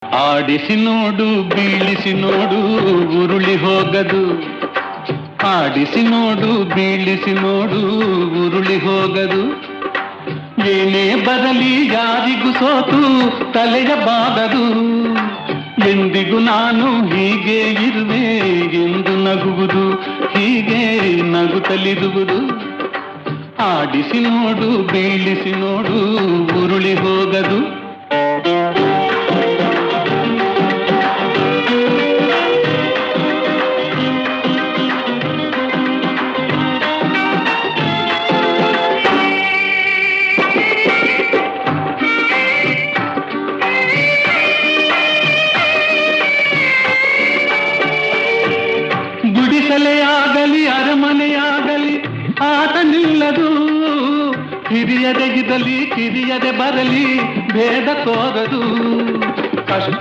ಆಡಿಸಿ ನೋಡು ಬೀಳಿಸಿ ನೋಡು ಉರುಳಿ ಹೋಗದು. ಆಡಿಸಿ ನೋಡು ಬೀಳಿಸಿ ನೋಡು ಉರುಳಿ ಹೋಗದು. ಏನೇ ಬರಲಿ ಯಾರಿಗೂ ಸೋತು ತಲೆಯ ಬಾಗದು. ಎಂದಿಗೂ ನಾನು ಹೀಗೆ ಇರುವೆ ಎಂದು ನಗುವುದು, ಹೀಗೆ ನಗುತ್ತಲಿರುವುದು. ಆಡಿಸಿ ನೋಡು ಬೀಳಿಸಿ ನೋಡು ಉರುಳಿ ಹೋಗದು. ಗುಡಿಸಲೆಯಾಗಲಿ ಅರಮನೆಯಾಗಲಿ ಆಟ ನಿಲ್ಲದು. ಹಿರಿಯದೆ ಇರಲಿ ಕಿರಿಯದೆ ಬರಲಿ ಭೇದ ತೋರದು. ಕಷ್ಟ